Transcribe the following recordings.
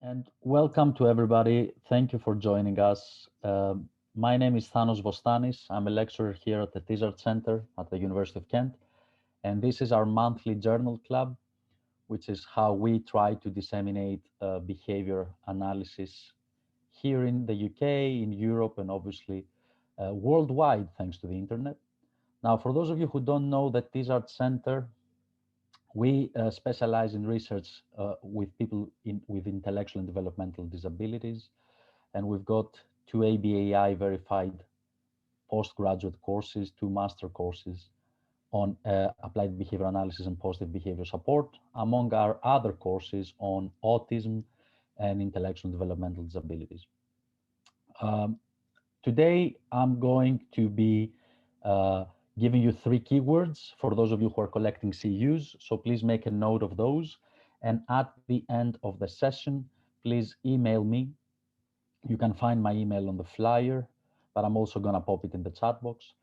And welcome to everybody. Thank you for joining us. My name is Thanos Vostanis. I'm a lecturer here at the Tizard Centre at the University of Kent. And this is our monthly journal club, which is how we try to disseminate behavior analysis here in the UK, in Europe, and obviously worldwide, thanks to the internet. Now, for those of you who don't know the Tizard Centre, we specialize in research with people with intellectual and developmental disabilities, and we've got two ABAI verified postgraduate courses, two master courses on applied behavior analysis and positive behavior support, among our other courses on autism and intellectual and developmental disabilities. Um, Today, I'm going to be giving you three keywords for those of you who are collecting CUs. So please make a note of those. And at the end of the session, please email me. You can find my email on the flyer, but I'm also going to pop it in the chat box.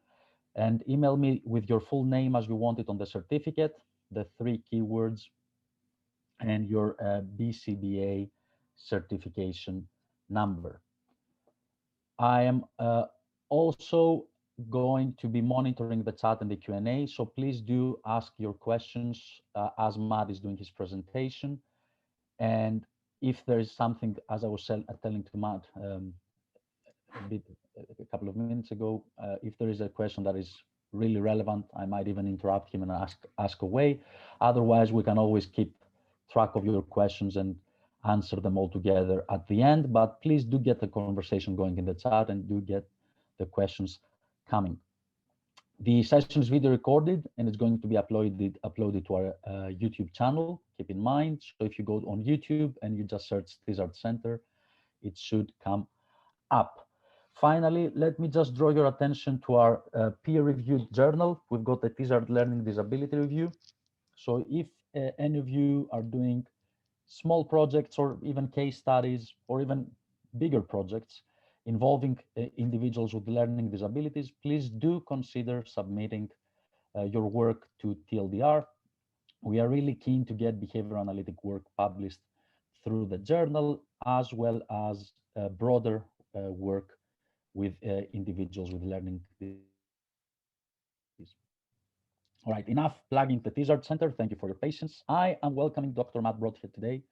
And email me with your full name as you want it on the certificate, the three keywords, and your BCBA certification number. I am also going to be monitoring the chat and the Q&A, so please do ask your questions as Matt is doing his presentation. And if there is something, as I was telling to Matt a couple of minutes ago, if there is a question that is really relevant, I might even interrupt him and ask away. Otherwise, we can always keep track of your questions and answer them all together at the end. But please do get the conversation going in the chat and do get the questions coming. The session is video recorded and it's going to be uploaded to our YouTube channel. Keep in mind, so if you go on YouTube and you just search Tizard Centre, it should come up. Finally, let me just draw your attention to our peer-reviewed journal. We've got the Tizard Learning Disability Review. So if any of you are doing small projects or even case studies or even bigger projects involving individuals with learning disabilities, please do consider submitting your work to TLDR. We are really keen to get behavior analytic work published through the journal, as well as broader work with individuals with learning disabilities. All right, enough plugging the Tizard Centre. Thank you for your patience. I am welcoming Dr. Matt Broadhead today.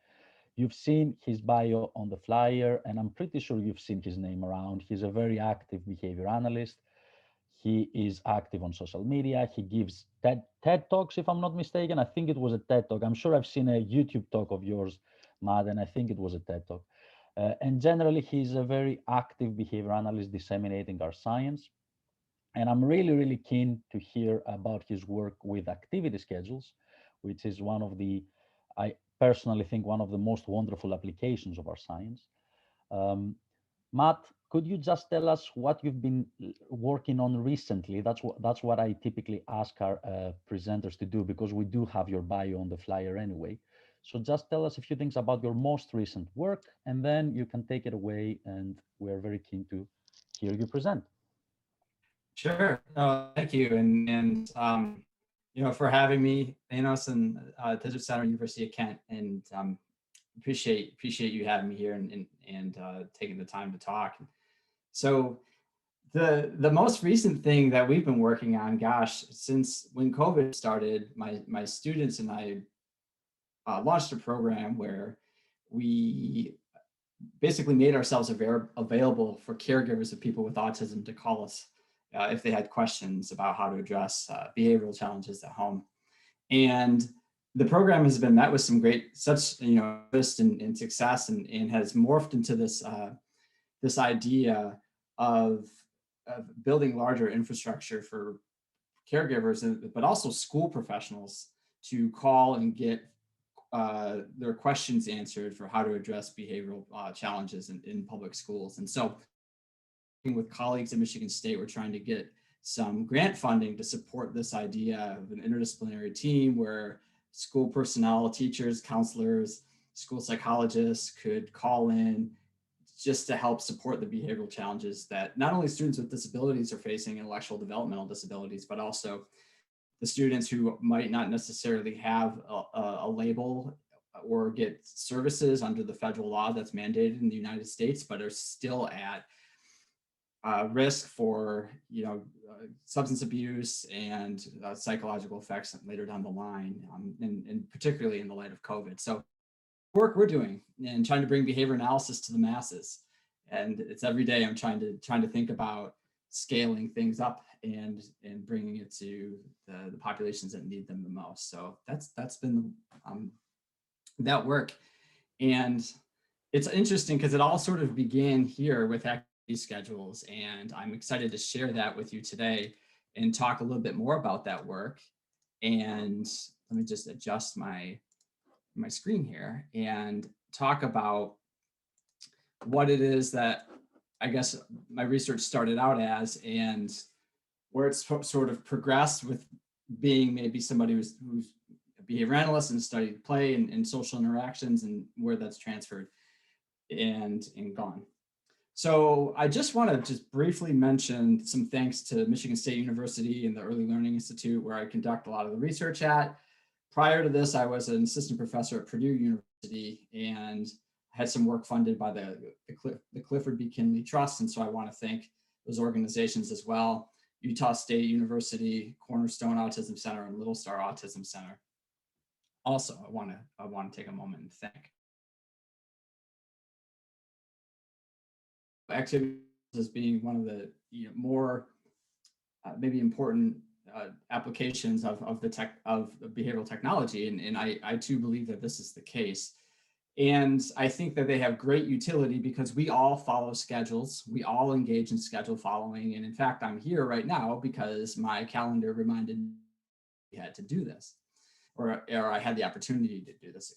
You've seen his bio on the flyer, and I'm pretty sure you've seen his name around. He's a very active behavior analyst. He is active on social media. He gives TED Talks, if I'm not mistaken. I think it was a TED Talk. I'm sure I've seen a YouTube talk of yours, Matt, and I think it was a TED Talk. And generally, he's a very active behavior analyst disseminating our science. And I'm really, really keen to hear about his work with activity schedules, which is one of the, I personally think, one of the most wonderful applications of our science. Matt, could you just tell us what you've been working on recently? That's what I typically ask our presenters to do, because we do have your bio on the flyer anyway. So just tell us a few things about your most recent work, and then you can take it away, and we're very keen to hear you present. Sure. Thank you, and for having me, Thanos, and Tizard Centre, University of Kent, and appreciate you having me here and taking the time to talk. So the most recent thing that we've been working on, gosh, since when COVID started, my students and I launched a program where we basically made ourselves available for caregivers of people with autism to call us if they had questions about how to address behavioral challenges at home. And the program has been met with some great interest and success, and has morphed into this this idea of building larger infrastructure for caregivers, but also school professionals to call and get their questions answered for how to address behavioral challenges in public schools. And so with colleagues at Michigan State, we're trying to get some grant funding to support this idea of an interdisciplinary team where school personnel, teachers, counselors, school psychologists could call in just to help support the behavioral challenges that not only students with disabilities are facing, intellectual developmental disabilities, but also the students who might not necessarily have a label or get services under the federal law that's mandated in the United States, but are still at risk for substance abuse and psychological effects later down the line, and particularly in the light of COVID. So work we're doing and trying to bring behavior analysis to the masses, and it's every day I'm trying to think about scaling things up and bringing it to the populations that need them the most. So that's been that work. And it's interesting because it all sort of began here with activity schedules, and I'm excited to share that with you today and talk a little bit more about that work. And let me just adjust my screen here and talk about what it is that I guess my research started out as, and where it's sort of progressed with being maybe somebody who's a behavior analyst and studied play and social interactions, and where that's transferred and gone. So I just want to just briefly mention some thanks to Michigan State University and the Early Learning Institute, where I conduct a lot of the research at. Prior to this, I was an assistant professor at Purdue University and had some work funded by the Clifford B. Kinley Trust. And so I want to thank those organizations as well. Utah State University, Cornerstone Autism Center, and Little Star Autism Center. Also, I want to take a moment and thank. Activities as being one of the more maybe important applications of behavioral technology, and I too believe that this is the case. And I think that they have great utility because we all follow schedules. We all engage in schedule following. And in fact, I'm here right now because my calendar reminded me I had to do this, or I had the opportunity to do this.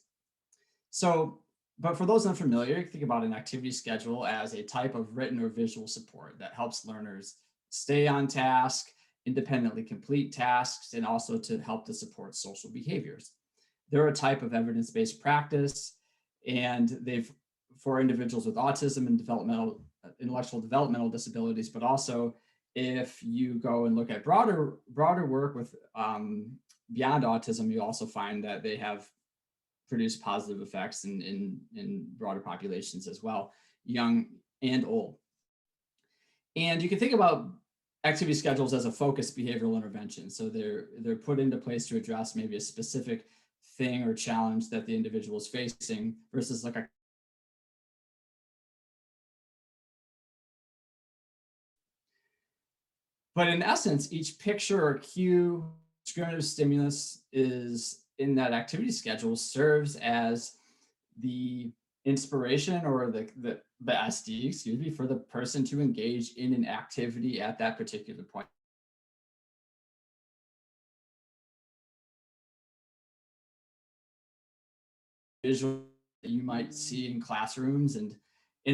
So, but for those unfamiliar, think about an activity schedule as a type of written or visual support that helps learners stay on task, independently complete tasks, and also to help to support social behaviors. They're a type of evidence-based practice, and they've for individuals with autism and intellectual developmental disabilities, but also if you go and look at broader work with beyond autism, you also find that they have produced positive effects in broader populations as well, young and old. And you can think about activity schedules as a focused behavioral intervention. So they're put into place to address maybe a specific thing or challenge that the individual is facing versus like a but in essence, each picture or cue, discriminative stimulus is in that activity schedule serves as the inspiration or the SD, excuse me, for the person to engage in an activity at that particular point. Visual that you might see in classrooms, and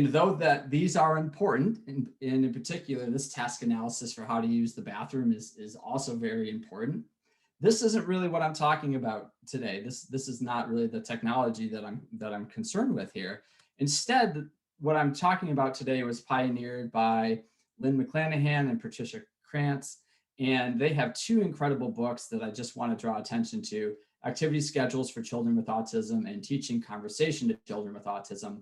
though that these are important, and in particular, this task analysis for how to use the bathroom is also very important. This isn't really what I'm talking about today. This is not really the technology that I'm concerned with here. Instead, what I'm talking about today was pioneered by Lynn McClanahan and Patricia Krantz, and they have two incredible books that I just want to draw attention to: Activity Schedules for Children with Autism and Teaching Conversation to Children with Autism.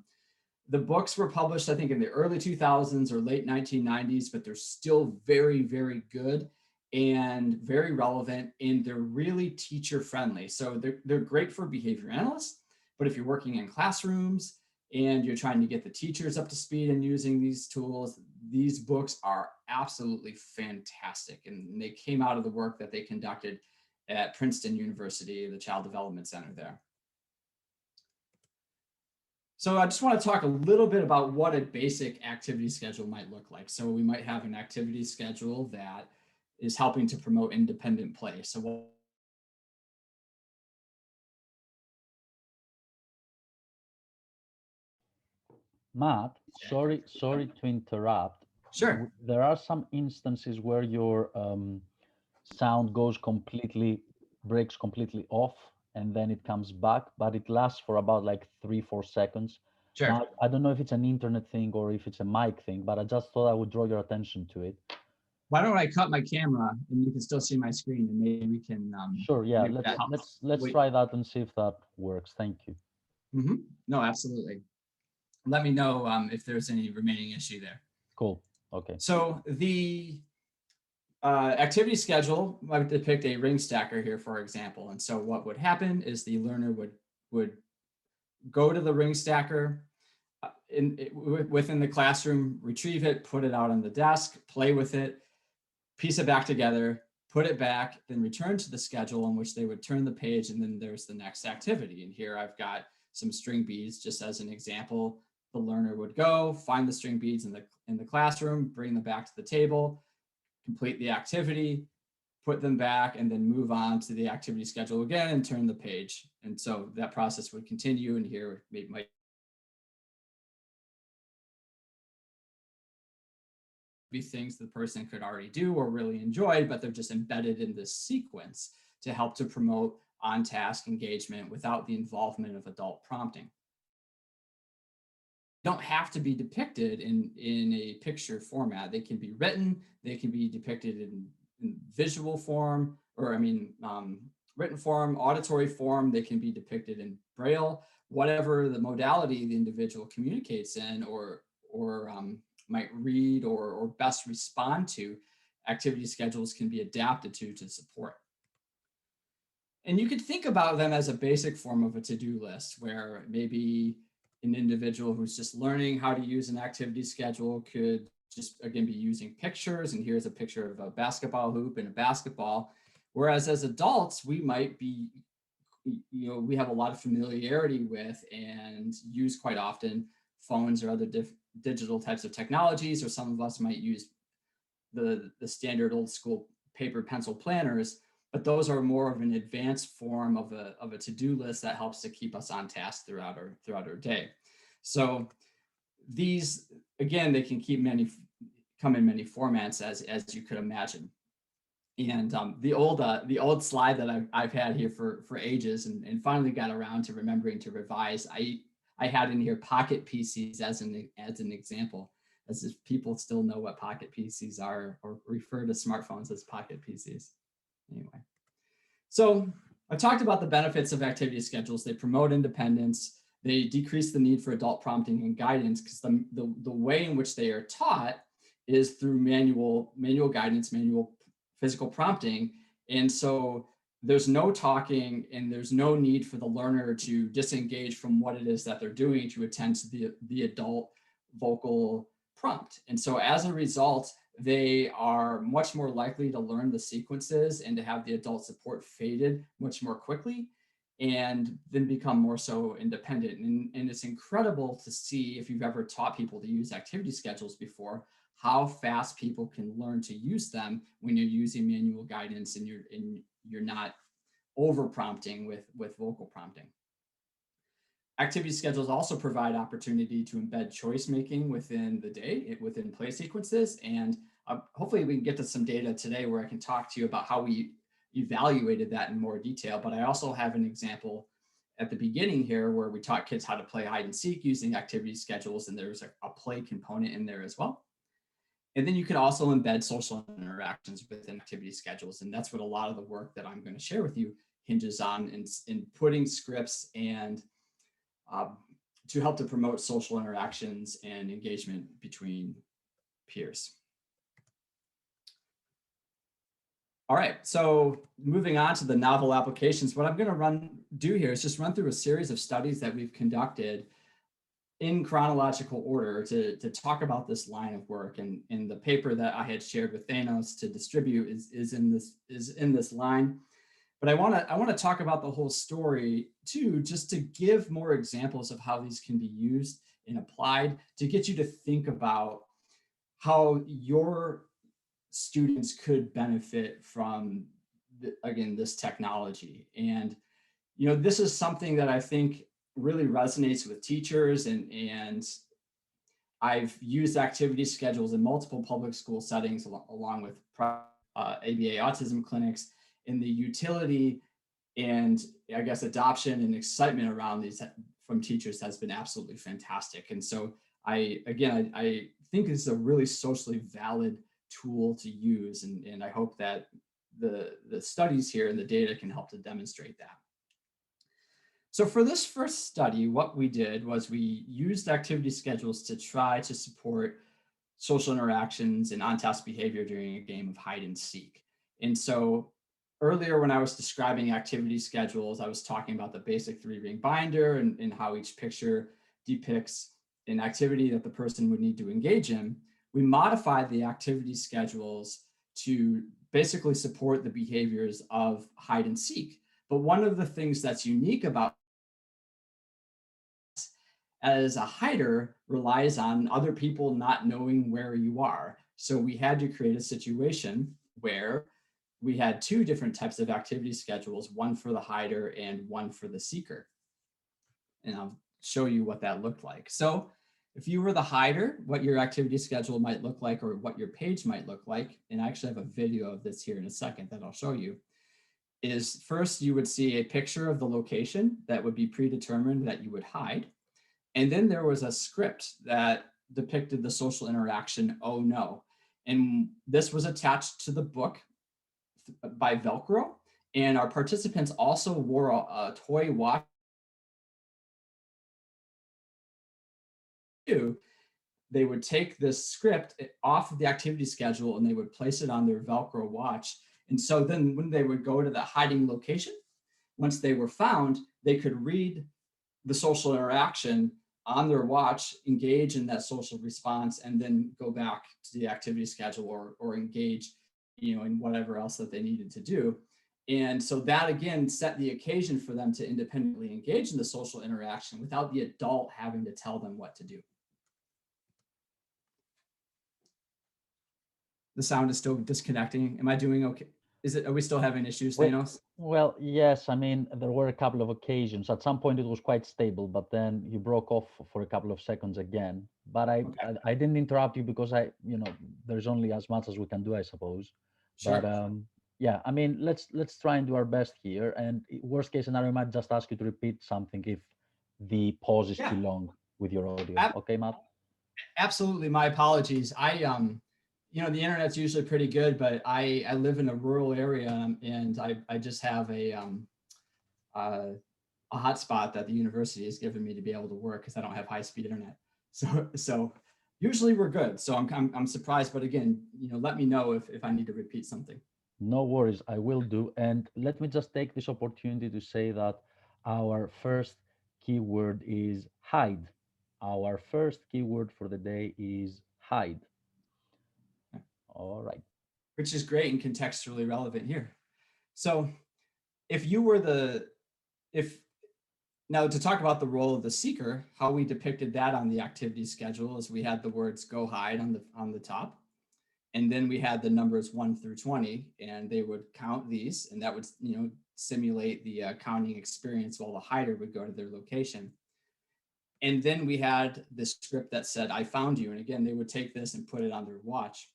The books were published, I think, in the early 2000s or late 1990s, but they're still very, very good and very relevant, and they're really teacher friendly. So they're great for behavior analysts, but if you're working in classrooms and you're trying to get the teachers up to speed in using these tools, these books are absolutely fantastic. And they came out of the work that they conducted at Princeton University, the Child Development Center there. So I just want to talk a little bit about what a basic activity schedule might look like. So we might have an activity schedule that is helping to promote independent play. So Matt, sorry to interrupt. Sure. There are some instances where your sound breaks completely off, and then it comes back, but it lasts for about like 3-4 seconds. Sure. Now, I don't know if it's an internet thing or if it's a mic thing, but I just thought I would draw your attention to it. Why don't I cut my camera and you can still see my screen, and maybe we can sure, yeah, let's try that and see if that works. Thank you. No, absolutely. Let me know if there's any remaining issue there. Cool. Okay. So the activity schedule might depict a ring stacker here, for example. And so what would happen is the learner would go to the ring stacker within the classroom, retrieve it, put it out on the desk, play with it, piece it back together, put it back, then return to the schedule in which they would turn the page, and then there's the next activity. And here I've got some string beads just as an example. The learner would go find the string beads in the classroom, bring them back to the table, complete the activity, put them back, and then move on to the activity schedule again and turn the page. And so that process would continue, and here it might be things the person could already do or really enjoy, but they're just embedded in this sequence to help to promote on-task engagement without the involvement of adult prompting. Don't have to be depicted in a picture format. They can be written, they can be depicted in visual form, or written form, auditory form, they can be depicted in Braille, whatever the modality the individual communicates in or might read or best respond to, activity schedules can be adapted to support. And you could think about them as a basic form of a to-do list, where maybe an individual who's just learning how to use an activity schedule could just, again, be using pictures. And here's a picture of a basketball hoop and a basketball. Whereas as adults, we might be, we have a lot of familiarity with and use quite often phones or other digital types of technologies, or some of us might use the standard old school paper pencil planners, but those are more of an advanced form of a to-do list that helps to keep us on task throughout our day. So these, again, they can come in many formats as you could imagine. And the old slide that I've had here for ages and finally got around to remembering to revise, I had in here pocket PCs as an example, as if people still know what pocket PCs are or refer to smartphones as pocket PCs. Anyway, so I've talked about the benefits of activity schedules. They promote independence. They decrease the need for adult prompting and guidance, because the way in which they are taught is through manual guidance, manual physical prompting. And so there's no talking and there's no need for the learner to disengage from what it is that they're doing to attend to the adult vocal prompt. And so as a result, they are much more likely to learn the sequences and to have the adult support faded much more quickly, and then become more so independent. And it's incredible to see, if you've ever taught people to use activity schedules before, how fast people can learn to use them when you're using manual guidance and you're not over prompting with vocal prompting. Activity schedules also provide opportunity to embed choice making within the day, within play sequences. And hopefully we can get to some data today where I can talk to you about how we evaluated that in more detail. But I also have an example at the beginning here where we taught kids how to play hide and seek using activity schedules, and there's a play component in there as well. And then you can also embed social interactions within activity schedules. And that's what a lot of the work that I'm going to share with you hinges on, in putting scripts and to help to promote social interactions and engagement between peers. All right, so moving on to the novel applications, what I'm going to do here is just run through a series of studies that we've conducted in chronological order to talk about this line of work. And the paper that I had shared with Thanos to distribute is in this line. But I want to talk about the whole story too, just to give more examples of how these can be used and applied, to get you to think about how your students could benefit from, again, this technology. And this is something that I think really resonates with teachers, and I've used activity schedules in multiple public school settings along with ABA autism clinics, and the utility and, I guess, adoption and excitement around these from teachers has been absolutely fantastic. And so I think it's a really socially valid tool to use, and I hope that the studies here and the data can help to demonstrate that. So for this first study, what we did was we used activity schedules to try to support social interactions and on-task behavior during a game of hide and seek. And so earlier when I was describing activity schedules, I was talking about the basic three-ring binder and how each picture depicts an activity that the person would need to engage in. We modified the activity schedules to basically support the behaviors of hide and seek. But one of the things that's unique about as a hider relies on other people not knowing where you are. So we had to create a situation where we had two different types of activity schedules, one for the hider and one for the seeker. And I'll show you what that looked like. So if you were the hider, what your activity schedule might look like or what your page might look like, and I actually have a video of this here in a second that I'll show you, is first you would see a picture of the location that would be predetermined that you would hide. And then there was a script that depicted the social interaction, oh no. And this was attached to the book by Velcro. And our participants also wore a toy watch. They would take this script off of the activity schedule and they would place it on their Velcro watch. And so then when they would go to the hiding location, once they were found, they could read the social interaction on their watch, engage in that social response, and then go back to the activity schedule or engage, in whatever else that they needed to do. And so that again set the occasion for them to independently engage in the social interaction without the adult having to tell them what to do. The sound is still disconnecting. Am I doing okay? Are we still having issues, Thanos? Well, yes. I mean, there were a couple of occasions. At some point, it was quite stable, but then you broke off for a couple of seconds again. But I didn't interrupt you because there's only as much as we can do, I suppose. Sure. But yeah, I mean, let's try and do our best here. And worst case scenario, I might just ask you to repeat something if the pause is too long with your audio. Okay, Matt? Absolutely. My apologies. The internet's usually pretty good, but I live in a rural area and I just have a hotspot that the university has given me to be able to work because I don't have high-speed internet. So usually we're good. So I'm surprised, but again, let me know if I need to repeat something. No worries, I will do. And let me just take this opportunity to say that our first keyword is hide. Our first keyword for the day is hide. All right. Which is great and contextually relevant here. So if you were now to talk about the role of the seeker, how we depicted that on the activity schedule is we had the words go hide on the top. And then we had the numbers 1 through 20, and they would count these, and that would simulate the counting experience while the hider would go to their location. And then we had this script that said, I found you. And again, they would take this and put it on their watch.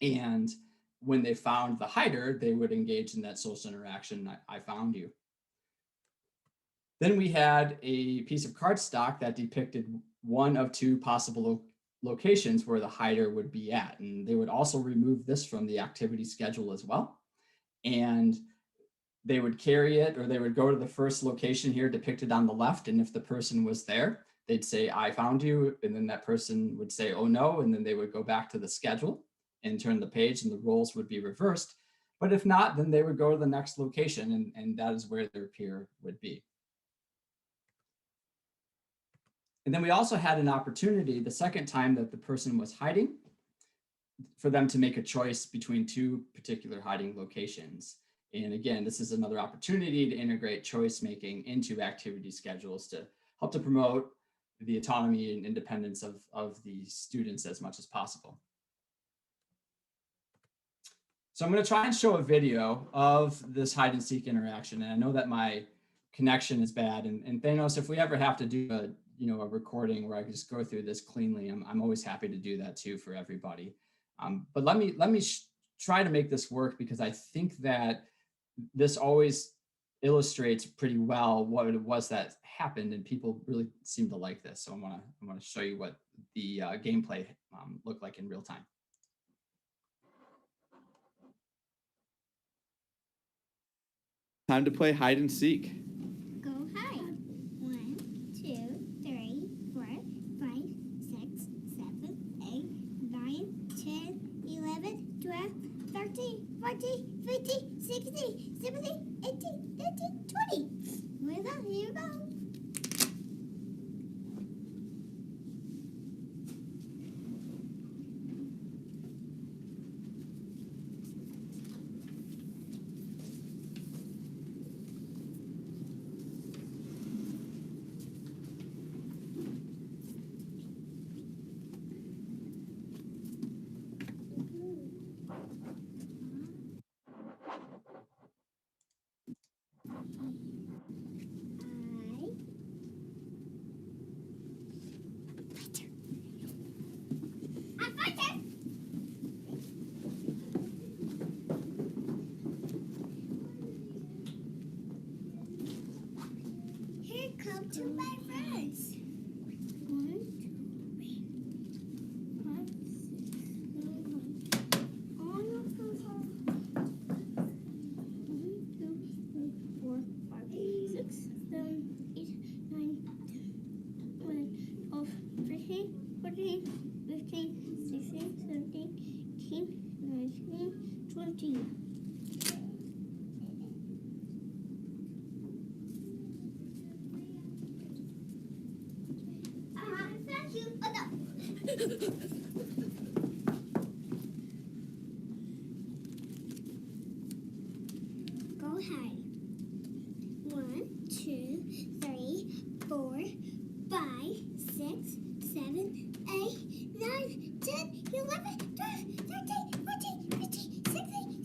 And when they found the hider, they would engage in that social interaction, I found you. Then we had a piece of cardstock that depicted one of two possible locations where the hider would be at. And they would also remove this from the activity schedule as well. And they would carry it, or they would go to the first location here depicted on the left. And if the person was there, they'd say, I found you. And then that person would say, oh no. And then they would go back to the schedule and turn the page and the roles would be reversed. But if not, then they would go to the next location and that is where their peer would be. And then we also had an opportunity the second time that the person was hiding for them to make a choice between two particular hiding locations. And again, this is another opportunity to integrate choice making into activity schedules to help to promote the autonomy and independence of the students as much as possible. So I'm going to try and show a video of this hide and seek interaction. And I know that my connection is bad. And Thanos, if we ever have to do a recording where I can just go through this cleanly, I'm always happy to do that too for everybody. But let me try to make this work because I think that this always illustrates pretty well what it was that happened, and people really seem to like this. So I want to show you what the gameplay looked like in real time. Time to play hide and seek. Go hide. 40, 50, 60, 70, 80, 90, 20. With that, here you go. Here come to my friends. 1, 2, 3, 5, 6, 7, 8. 1, 2, 3, 4, 5, 6, 7, 8, 9, 10, 11, 12, 13, 14, 15, 16, 17, 18, 19, 20. Thank you. Oh, no. Go ahead. 1, 2, 3, 4, 5, 6, 7, 8, 9, 10, 11, 12, 13, 14, 15, 16,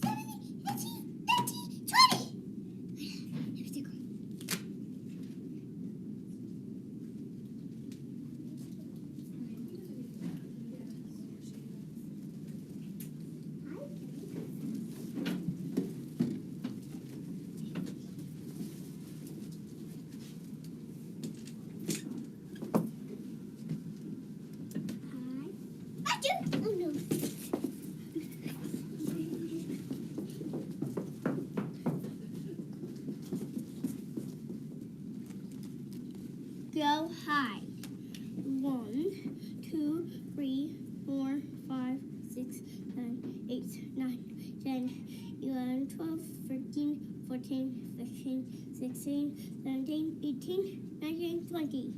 17, 18, 19, 20. Here we go. Go high. 1, 2, 3, 4, 5, 6, 7, 8, 9, 10, 11, 12, 13, 14, 15, 16, 17, 18, 19, 20.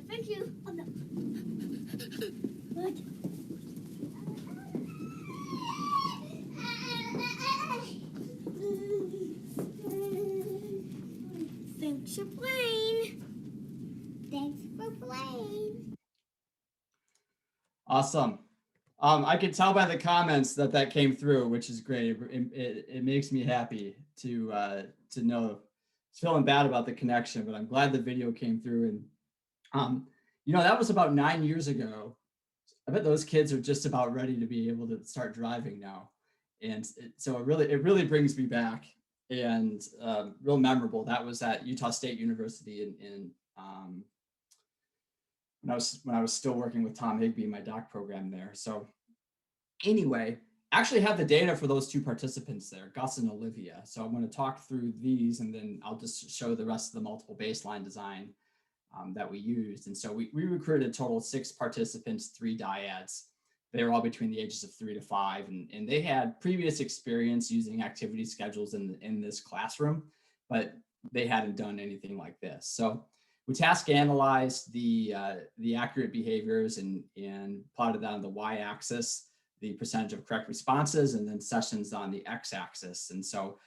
Thank you. Oh, no. What? Thanks for playing. Thanks for playing. Awesome. I could tell by the comments that came through, which is great. It makes me happy to know. I was feeling bad about the connection, but I'm glad the video came through. And that was about 9 years ago. I bet those kids are just about ready to be able to start driving now, and so it really brings me back, and real memorable. That was at Utah State University when I was still working with Tom Higby, my doc program there. So anyway, actually have the data for those two participants there, Gus and Olivia. So I'm going to talk through these, and then I'll just show the rest of the multiple baseline design that we used. And so we recruited a total of 6 participants, 3 dyads. They were all between the ages of 3 to 5, and they had previous experience using activity schedules in this classroom, but they hadn't done anything like this. So we task analyzed the accurate behaviors and plotted that on the y-axis, the percentage of correct responses, and then sessions on the x-axis. And so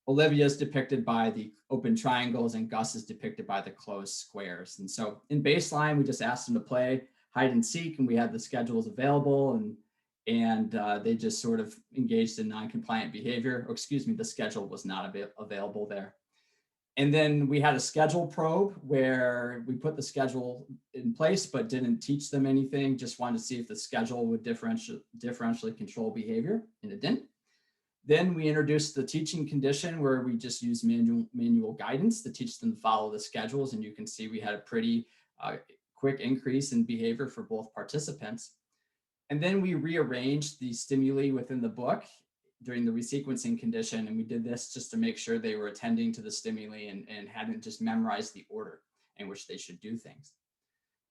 Olivia is depicted by the open triangles and Gus is depicted by the closed squares. And so in baseline, we just asked them to play hide and seek, and we had the schedules available, and they just sort of engaged in non-compliant behavior. Or excuse me, the schedule was not available there. And then we had a schedule probe where we put the schedule in place, but didn't teach them anything, just wanted to see if the schedule would differentially control behavior, and it didn't. Then we introduced the teaching condition where we just used manual guidance to teach them to follow the schedules. And you can see we had a pretty quick increase in behavior for both participants. And then we rearranged the stimuli within the book during the resequencing condition. And we did this just to make sure they were attending to the stimuli and hadn't just memorized the order in which they should do things.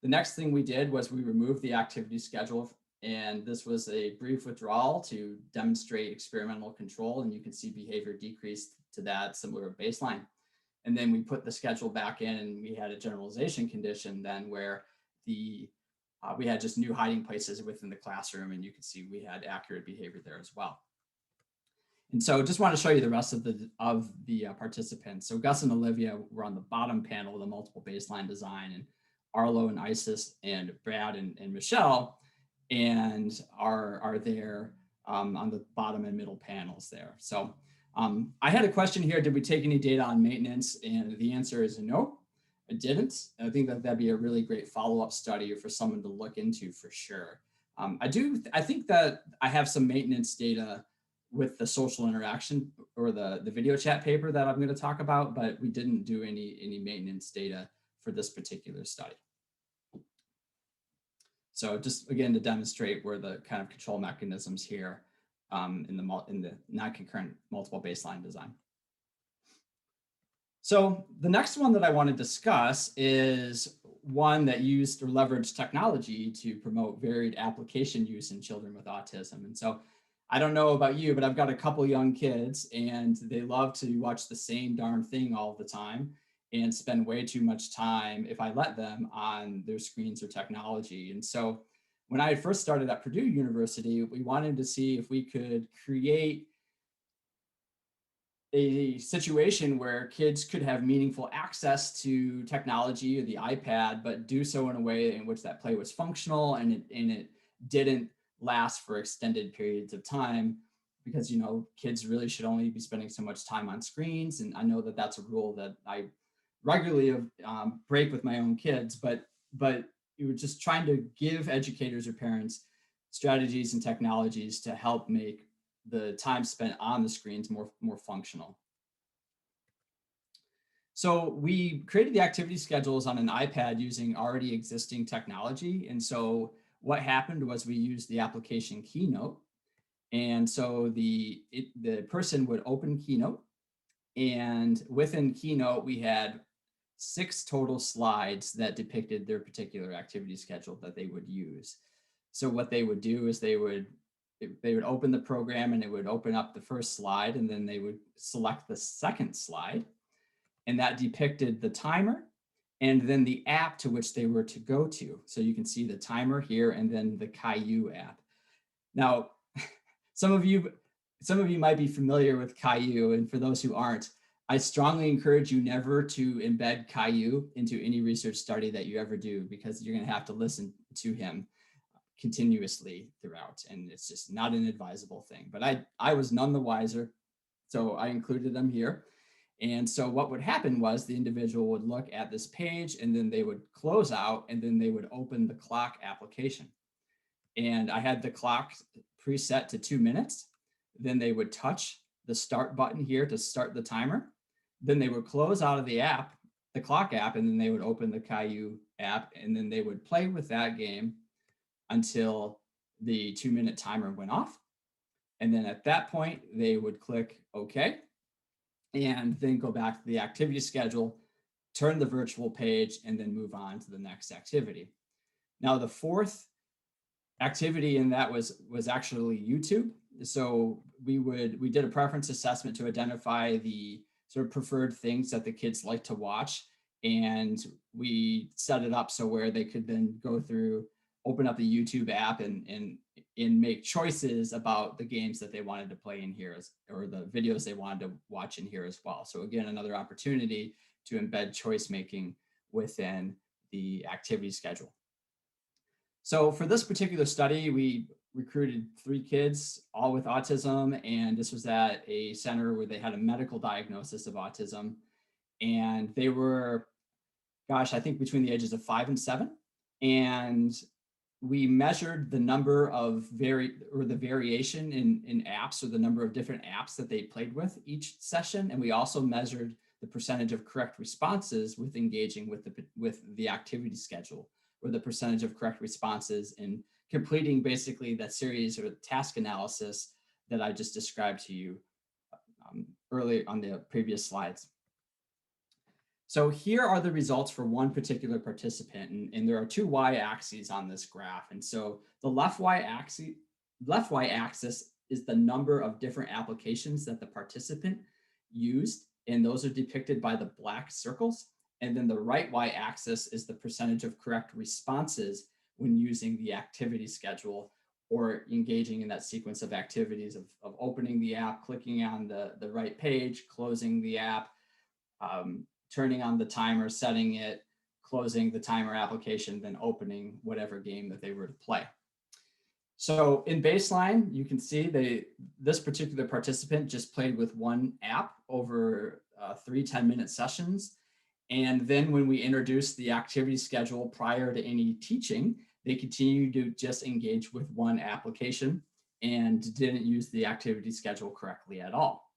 The next thing we did was we removed the activity schedule, and this was a brief withdrawal to demonstrate experimental control, and you can see behavior decreased to that similar baseline. And then we put the schedule back in, and we had a generalization condition then where we had just new hiding places within the classroom, and you can see we had accurate behavior there as well. And so just want to show you the rest of the participants. So Gus and Olivia were on the bottom panel of the multiple baseline design, and Arlo and Isis and Brad and Michelle and are there on the bottom and middle panels there. So I had a question here, did we take any data on maintenance? And the answer is no, I didn't. And I think that that'd be a really great follow-up study for someone to look into for sure. I think that I have some maintenance data with the social interaction or the video chat paper that I'm going to talk about, but we didn't do any maintenance data for this particular study. So just again, to demonstrate where the kind of control mechanisms here in the non-concurrent multiple baseline design. So the next one that I want to discuss is one that used or leveraged technology to promote varied application use in children with autism. And so I don't know about you, but I've got a couple young kids and they love to watch the same darn thing all the time and spend way too much time, if I let them, on their screens or technology. And so when I had first started at Purdue University, we wanted to see if we could create a situation where kids could have meaningful access to technology or the iPad, but do so in a way in which that play was functional and it didn't last for extended periods of time, because, you know, kids really should only be spending so much time on screens. And I know that that's a rule that I regularly break with my own kids, but you were just trying to give educators or parents strategies and technologies to help make the time spent on the screens more functional. So we created the activity schedules on an iPad using already existing technology. And so what happened was we used the application Keynote. And so the person would open Keynote, and within Keynote, we had 6 total slides that depicted their particular activity schedule that they would use. So what they would do is they would open the program and it would open up the first slide, and then they would select the second slide, and that depicted the timer and then the app to which they were to go to. So you can see the timer here and then the Caillou app. Now, some of you might be familiar with Caillou, and for those who aren't, I strongly encourage you never to embed Caillou into any research study that you ever do, because you're going to have to listen to him continuously throughout, and it's just not an advisable thing. But I was none the wiser, so I included them here. And so what would happen was the individual would look at this page, and then they would close out, and then they would open the clock application. And I had the clock preset to 2 minutes. Then they would touch the start button here to start the timer. Then they would close out of the app, the clock app, and then they would open the Caillou app, and then they would play with that game until the 2-minute timer went off. And then at that point, they would click OK, and then go back to the activity schedule, turn the virtual page, and then move on to the next activity. Now, the fourth activity in that was actually YouTube. So we did a preference assessment to identify the sort of preferred things that the kids like to watch. And we set it up so where they could then go through, open up the YouTube app and make choices about the games that they wanted to play in here, or the videos they wanted to watch in here as well. So again, another opportunity to embed choice making within the activity schedule. So for this particular study, we recruited 3 kids, all with autism, and this was at a center where they had a medical diagnosis of autism. And they were, gosh, I think between the ages of 5 and 7. And we measured the number of the variation in apps, or the number of different apps that they played with each session. And we also measured the percentage of correct responses with engaging with the activity schedule or the percentage of correct responses in completing basically that series or task analysis that I just described to you earlier on the previous slides. So here are the results for one particular participant, and there are two y-axes on this graph. And so the left y-axis is the number of different applications that the participant used, and those are depicted by the black circles. And then the right y-axis is the percentage of correct responses when using the activity schedule or engaging in that sequence of activities of opening the app, clicking on the right page, closing the app, turning on the timer, setting it, closing the timer application, then opening whatever game that they were to play. So in baseline, you can see this particular participant just played with one app over 3 10-minute sessions. And then when we introduced the activity schedule prior to any teaching, they continued to just engage with one application and didn't use the activity schedule correctly at all.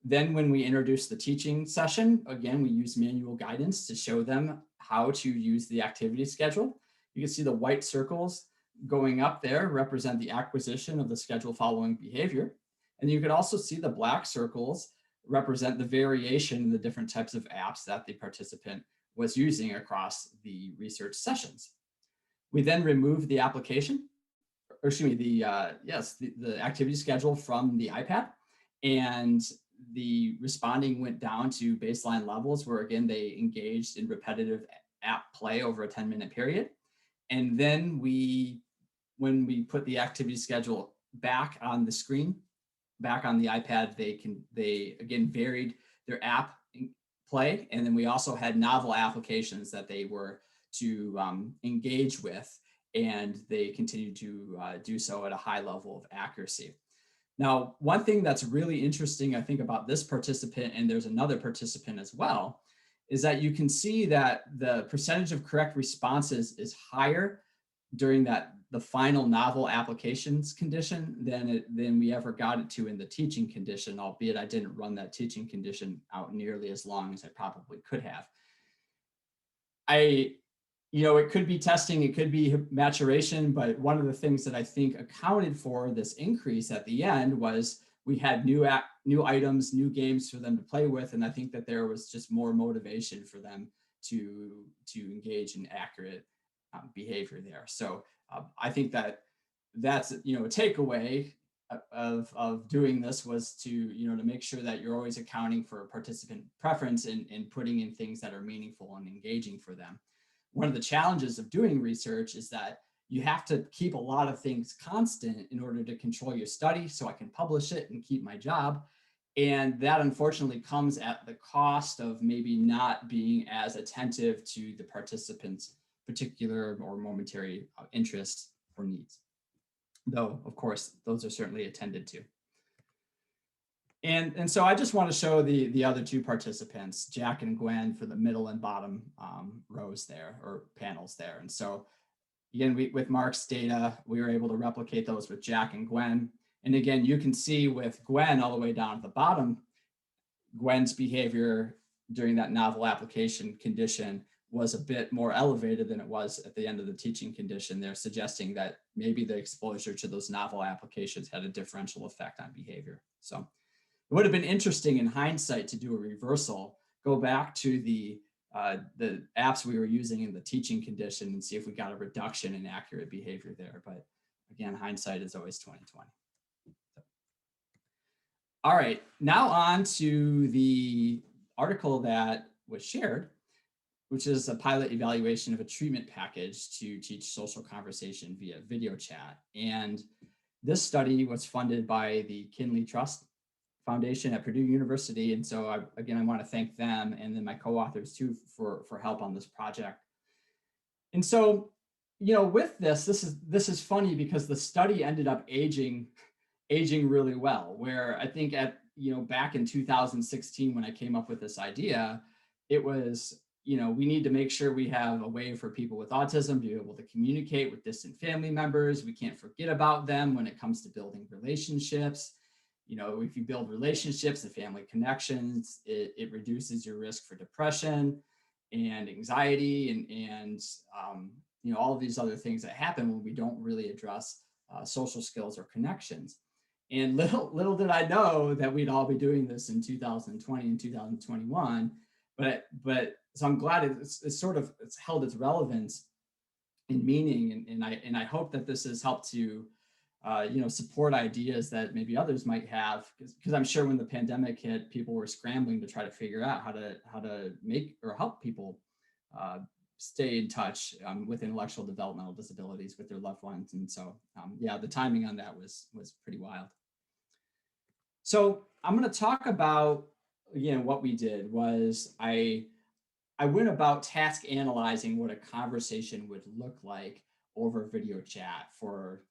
Then when we introduced the teaching session, again, we used manual guidance to show them how to use the activity schedule. You can see the white circles going up there represent the acquisition of the schedule following behavior. And you can also see the black circles represent the variation in the different types of apps that the participant was using across the research sessions. We then removed the application, or excuse me, the activity schedule from the iPad, and the responding went down to baseline levels where, again, they engaged in repetitive app play over a 10-minute period. And then when we put the activity schedule back on the screen, back on the iPad, they again varied their app play. And then we also had novel applications that they were to engage with, and they continued to do so at a high level of accuracy. Now, one thing that's really interesting, I think, about this participant, and there's another participant as well, is that you can see that the percentage of correct responses is higher during the final novel applications condition than we ever got it to in the teaching condition, albeit I didn't run that teaching condition out nearly as long as I probably could have. It could be testing, it could be maturation, but one of the things that I think accounted for this increase at the end was we had new items, new games for them to play with, and I think that there was just more motivation for them to engage in accurate behavior there. So I think that's a takeaway of doing this was to make sure that you're always accounting for participant preference and putting in things that are meaningful and engaging for them. One of the challenges of doing research is that you have to keep a lot of things constant in order to control your study so I can publish it and keep my job. And that unfortunately comes at the cost of maybe not being as attentive to the participants' particular or momentary interests or needs. Though, of course, those are certainly attended to. And so I just want to show the other two participants, Jack and Gwen, for the middle and bottom rows there, or panels there. And so again, with Mark's data, we were able to replicate those with Jack and Gwen. And again, you can see with Gwen all the way down at the bottom, Gwen's behavior during that novel application condition was a bit more elevated than it was at the end of the teaching condition. They're suggesting that maybe the exposure to those novel applications had a differential effect on behavior. So it would have been interesting in hindsight to do a reversal, go back to the apps we were using in the teaching condition and see if we got a reduction in accurate behavior there. But again, hindsight is always 2020. So. All right, now on to the article that was shared, which is a pilot evaluation of a treatment package to teach social conversation via video chat. And this study was funded by the Kinley Trust Foundation at Purdue University. And so I want to thank them and then my co-authors too for help on this project. And so, with this is funny because the study ended up aging really well, where I think back in 2016, when I came up with this idea, it was, we need to make sure we have a way for people with autism to be able to communicate with distant family members. We can't forget about them when it comes to building relationships. If you build relationships and family connections, it reduces your risk for depression and anxiety and all of these other things that happen when we don't really address social skills or connections. And little did I know that we'd all be doing this in 2020 and 2021. But so I'm glad it's held its relevance and meaning, and I hope that this has helped to support ideas that maybe others might have, because I'm sure when the pandemic hit, people were scrambling to try to figure out how to make or help people stay in touch with intellectual developmental disabilities with their loved ones. And so yeah, the timing on that was pretty wild. So I'm going to talk about, again, what we did was I went about task analyzing what a conversation would look like over video chat for,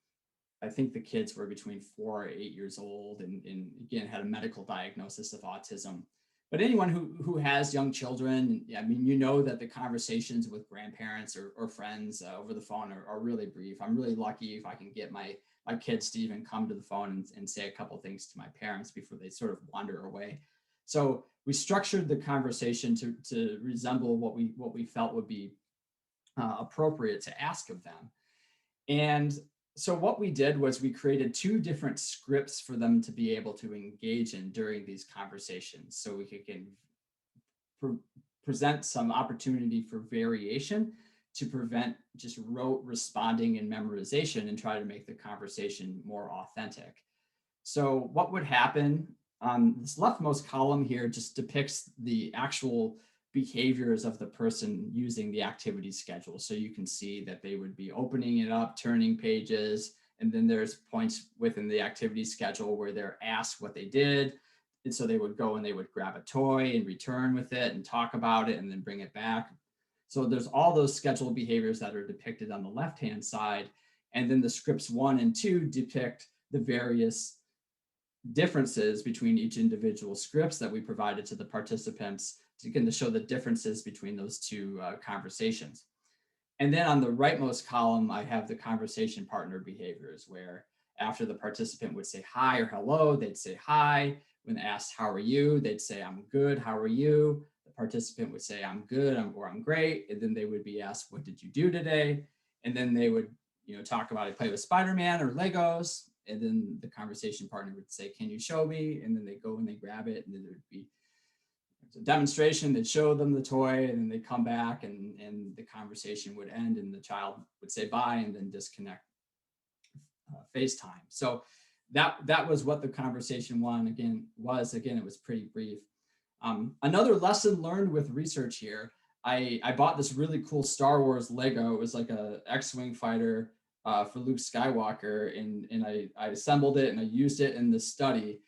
I think the kids were between 4 or 8 years old, and again, had a medical diagnosis of autism. But anyone who has young children, I mean, that the conversations with grandparents or friends over the phone are really brief. I'm really lucky if I can get my kids to even come to the phone and say a couple things to my parents before they sort of wander away. So we structured the conversation to resemble what we felt would be appropriate to ask of them. And so what we did was we created 2 different scripts for them to be able to engage in during these conversations. So we could present some opportunity for variation to prevent just rote responding and memorization, and try to make the conversation more authentic. So what would happen, this leftmost column here just depicts the actual behaviors of the person using the activity schedule. So you can see that they would be opening it up, turning pages, and then there's points within the activity schedule where they're asked what they did. And so they would go and they would grab a toy and return with it and talk about it and then bring it back. So there's all those scheduled behaviors that are depicted on the left-hand side. And then the scripts 1 and 2 depict the various differences between each individual scripts that we provided to the participants to show the differences between those 2 conversations. And then on the rightmost column, I have the conversation partner behaviors, where after the participant would say hi or hello, they'd say hi. When asked, how are you? They'd say, I'm good, how are you? The participant would say, I'm good, or I'm great. And then they would be asked, what did you do today? And then they would talk about, I play with Spider-Man or Legos. And then the conversation partner would say, can you show me? And then they go and they grab it, and then there would be a demonstration. They'd show them the toy, and then they come back, and the conversation would end, and the child would say bye and then disconnect FaceTime. So that was what the conversation 1 again was. Again, it was pretty brief. Another lesson learned with research here, I bought this really cool Star Wars Lego. It was like a X-Wing fighter for Luke Skywalker, and I assembled it and I used it in the study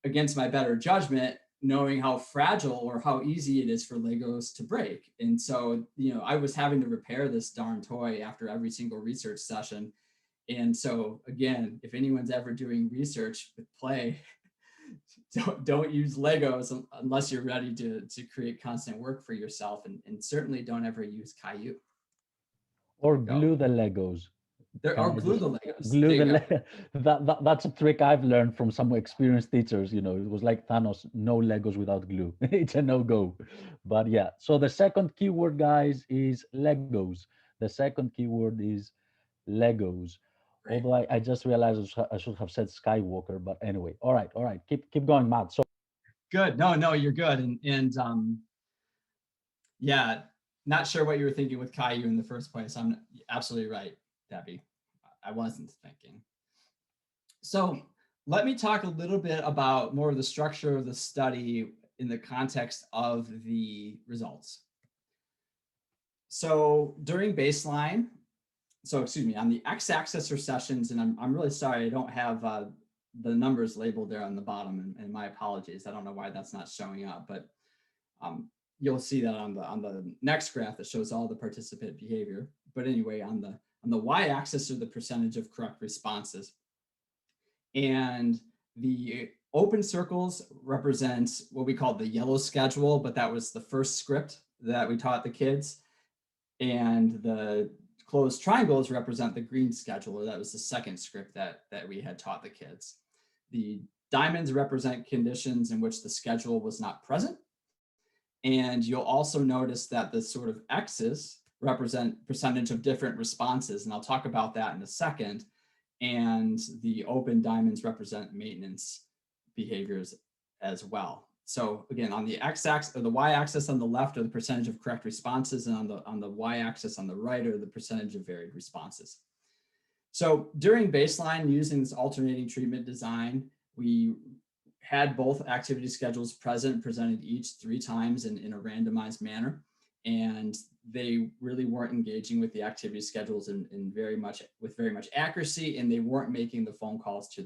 against my better judgment, knowing how fragile or how easy it is for Legos to break. And so, I was having to repair this darn toy after every single research session. And so again, if anyone's ever doing research with play, don't use Legos unless you're ready to create constant work for yourself, and certainly don't ever use Caillou. Or glue the Legos. Or glue the Legos. Glue the that's a trick I've learned from some experienced teachers. It was like Thanos, no Legos without glue. It's a no-go. But yeah, so the second keyword, guys, is Legos. The second keyword is Legos. Great. Although I just realized I should have said Skywalker, but anyway, all right, keep going, Matt. So good. No, you're good. And yeah, not sure what you were thinking with Caillou in the first place. I'm absolutely right, Debbie. I wasn't thinking. So let me talk a little bit about more of the structure of the study in the context of the results. So during baseline, on the x-axis are sessions, and I'm really sorry I don't have the numbers labeled there on the bottom, and my apologies. I don't know why that's not showing up, but you'll see that on the next graph that shows all the participant behavior. But anyway, on the y-axis are the percentage of correct responses. And the open circles represent what we call the yellow schedule, but that was the first script that we taught the kids. And the closed triangles represent the green schedule, or that was the second script that we had taught the kids. The diamonds represent conditions in which the schedule was not present. And you'll also notice that the sort of X's represent percentage of different responses, and I'll talk about that in a second. And the open diamonds represent maintenance behaviors as well. So again, on the x-axis or the y-axis on the left are the percentage of correct responses, and on the y-axis on the right are the percentage of varied responses. So during baseline, using this alternating treatment design, we had both activity schedules present, presented each 3 times in a randomized manner. And they really weren't engaging with the activity schedules with very much accuracy, and they weren't making the phone calls to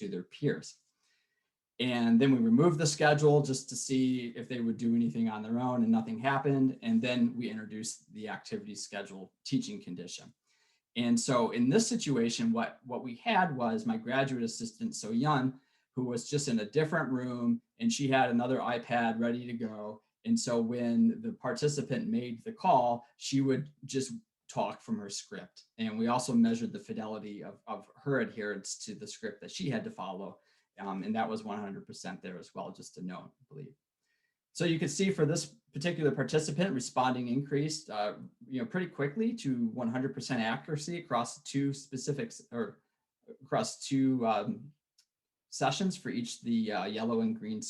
their peers. And then we removed the schedule just to see if they would do anything on their own, and nothing happened. And then we introduced the activity schedule teaching condition. And so in this situation, what we had was my graduate assistant, So Yun, who was just in a different room, and she had another iPad ready to go. And so when the participant made the call, she would just talk from her script. And we also measured the fidelity of her adherence to the script that she had to follow. And that was 100% there as well, just to note, I believe. So you can see for this particular participant, responding increased pretty quickly to 100% accuracy across 2 specifics, or across 2 sessions for each the yellow and green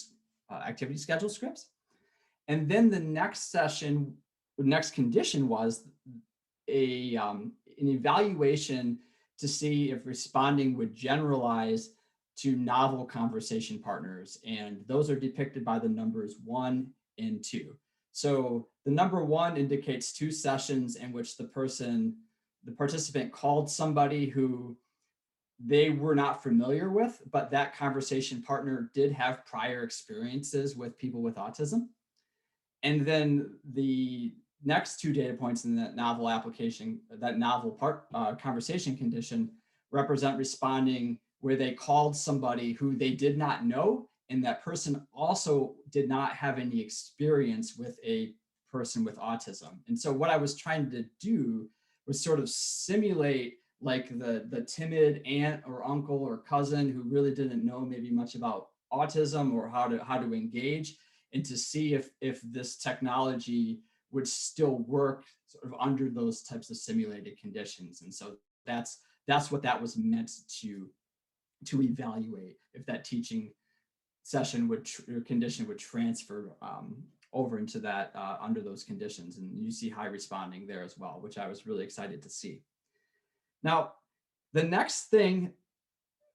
activity schedule scripts. And then the next session, the next condition was an evaluation to see if responding would generalize to novel conversation partners. And those are depicted by the numbers 1 and 2. So the number 1 indicates 2 sessions in which the participant called somebody who they were not familiar with, but that conversation partner did have prior experiences with people with autism. And then the next 2 data points in that novel application, that novel conversation condition, represent responding where they called somebody who they did not know, and that person also did not have any experience with a person with autism. And so what I was trying to do was sort of simulate like the timid aunt or uncle or cousin who really didn't know maybe much about autism or how to engage, and to see if this technology would still work sort of under those types of simulated conditions. And so that's what that was meant to evaluate, if that teaching session or condition would transfer over into that under those conditions. And you see high responding there as well, which I was really excited to see. Now, the next thing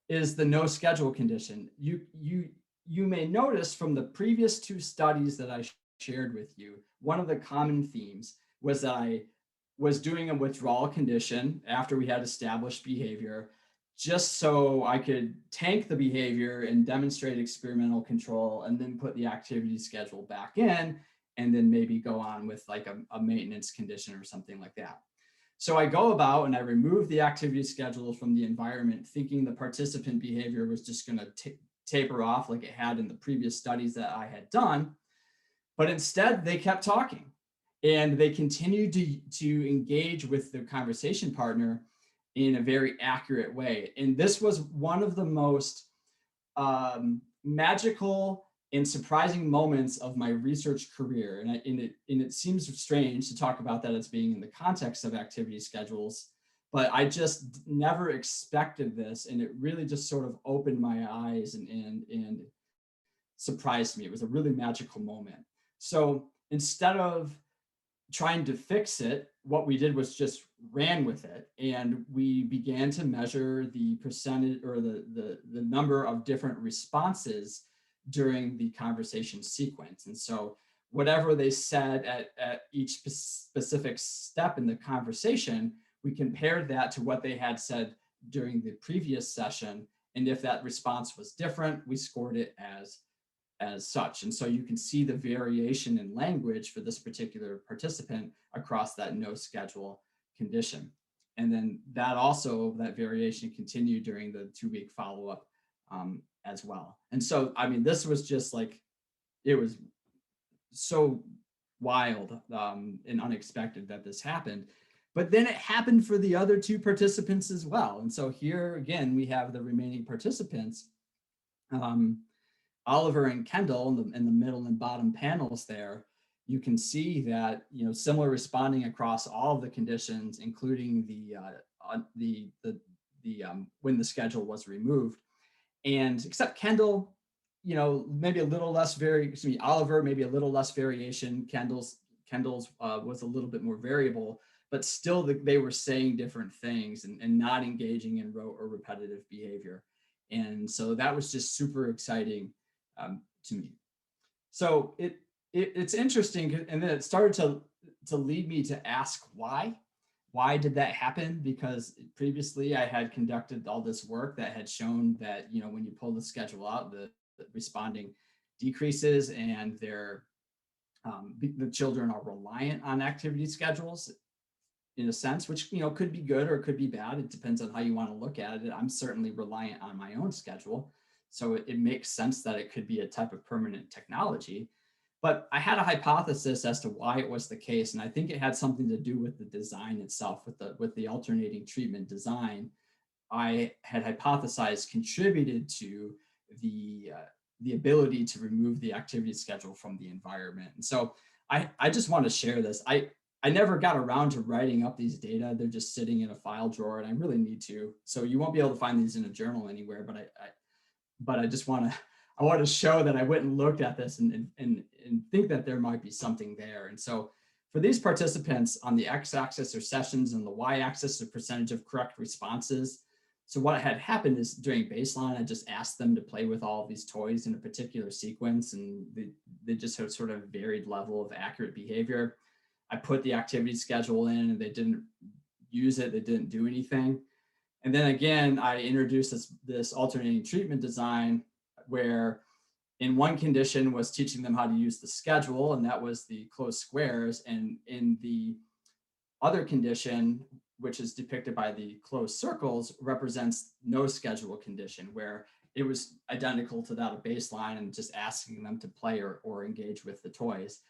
is the no schedule condition. You may notice from the previous 2 studies that I shared with you, one of the common themes was that I was doing a withdrawal condition after we had established behavior, just so I could tank the behavior and demonstrate experimental control, and then put the activity schedule back in, and then maybe go on with like a maintenance condition or something like that. So I go about and I remove the activity schedule from the environment, thinking the participant behavior was just going to taper off like it had in the previous studies that I had done. But instead, they kept talking, and they continued to engage with their conversation partner in a very accurate way. And this was one of the most magical and surprising moments of my research career. And it seems strange to talk about that as being in the context of activity schedules, but I just never expected this. And it really just sort of opened my eyes and surprised me. It was a really magical moment. So instead of trying to fix it, what we did was just ran with it, and we began to measure the percentage or the number of different responses during the conversation sequence. And so whatever they said at each specific step in the conversation, we compared that to what they had said during the previous session. And if that response was different, we scored it as such. And so you can see the variation in language for this particular participant across that no schedule condition. And then that variation continued during the 2-week follow-up as well. And so, I mean, this was just like, it was so wild and unexpected that this happened. But then it happened for the other 2 participants as well. And so here again, we have the remaining participants. Oliver and Kendall in the middle and bottom panels there. you can see that, similar responding across all of the conditions, including when the schedule was removed. And except Kendall, maybe a little less Oliver, maybe a little less variation. Kendall's was a little bit more variable, but still they were saying different things and not engaging in rote or repetitive behavior. And so that was just super exciting to me. So it's interesting, and then it started to lead me to ask why. Why did that happen? Because previously I had conducted all this work that had shown that, when you pull the schedule out, the responding decreases, and the children are reliant on activity schedules in a sense, which, could be good or could be bad. It depends on how you want to look at it. I'm certainly reliant on my own schedule. So it makes sense that it could be a type of permanent technology. But I had a hypothesis as to why it was the case. And I think it had something to do with the design itself, with the alternating treatment design. I had hypothesized contributed to the ability to remove the activity schedule from the environment. And so I just want to share this. I never got around to writing up these data. They're just sitting in a file drawer, and I really need to. So you won't be able to find these in a journal anywhere, but I just want to show that I went and looked at this and think that there might be something there. And so for these participants, on the x-axis are sessions and the y-axis are percentage of correct responses. So what had happened is during baseline, I just asked them to play with all of these toys in a particular sequence, and they just had sort of varied level of accurate behavior. I put the activity schedule in, and they didn't use it. They didn't do anything. And then again, I introduced this alternating treatment design where in one condition was teaching them how to use the schedule, and that was the closed squares. And in the other condition, which is depicted by the closed circles, represents no schedule condition, where it was identical to that of baseline and just asking them to play or engage with the toys.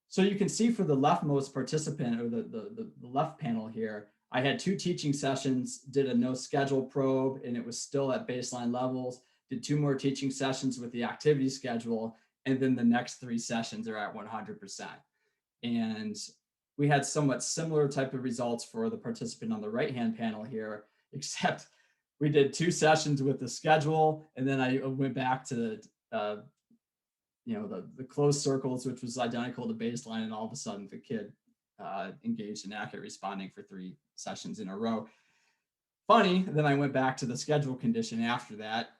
So you can see for the leftmost participant, or the left panel here, I had 2 teaching sessions, did a no schedule probe, and it was still at baseline levels, did 2 more teaching sessions with the activity schedule, and then the next 3 sessions are at 100%. And we had somewhat similar type of results for the participant on the right-hand panel here, except we did 2 sessions with the schedule, and then I went back to the closed circles, which was identical to baseline, and all of a sudden the kid engaged in accurate responding for 3 sessions in a row. Funny, then I went back to the schedule condition after that,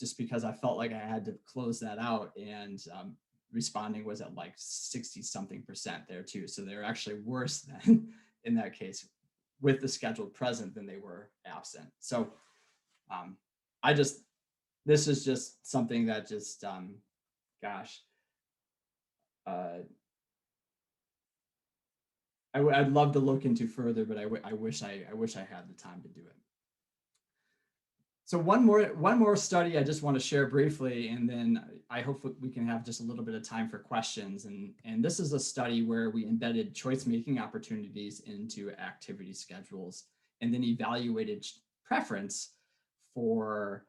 just because I felt like I had to close that out, and responding was at like 60-something% there too. So they're actually worse than in that case with the schedule present than they were absent. So this is just something that just, I'd love to look into further, but I wish I had the time to do it. So one more study I just want to share briefly, and then I hope we can have just a little bit of time for questions. And this is a study where we embedded choice-making opportunities into activity schedules, and then evaluated preference for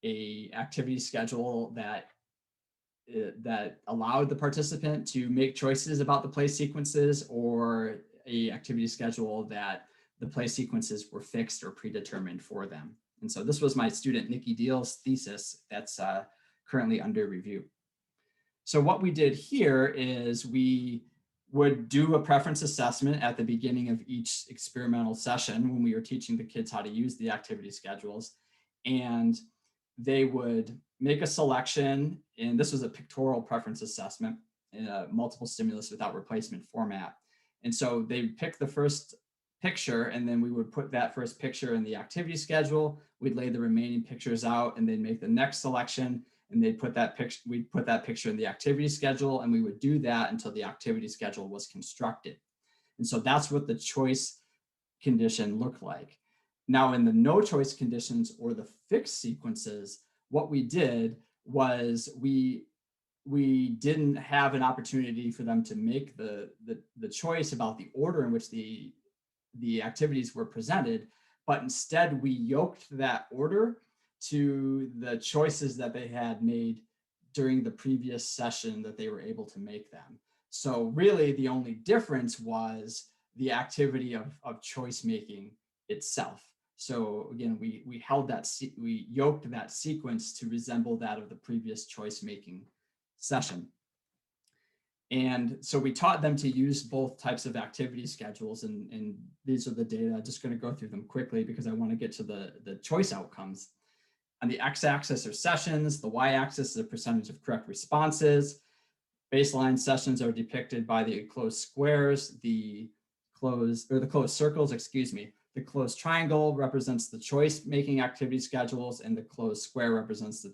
a activity schedule that allowed the participant to make choices about the play sequences, or a activity schedule that the play sequences were fixed or predetermined for them. And so this was my student Nikki Deal's thesis that's currently under review. So what we did here is we would do a preference assessment at the beginning of each experimental session when we were teaching the kids how to use the activity schedules. And they would make a selection, and this was a pictorial preference assessment in a multiple stimulus without replacement format. And so they picked the first picture, and then we would put that first picture in the activity schedule. We'd lay the remaining pictures out, and they'd make the next selection, and they'd put that picture, we'd put that picture in the activity schedule, and we would do that until the activity schedule was constructed. And so that's what the choice condition looked like. Now in the no choice conditions, or the fixed sequences, what we did was we didn't have an opportunity for them to make the choice about the order in which the activities were presented, but instead we yoked that order to the choices that they had made during the previous session that they were able to make them. So really the only difference was the activity of choice making itself. So again, we held that, we yoked that sequence to resemble that of the previous choice making session. And so we taught them to use both types of activity schedules, and these are the data. I'm just going to go through them quickly because I want to get to the choice outcomes. On the x-axis are sessions, the y-axis is the percentage of correct responses. Baseline sessions are depicted by the closed squares, the closed circles, excuse me. The closed triangle represents the choice-making activity schedules, and the closed square represents the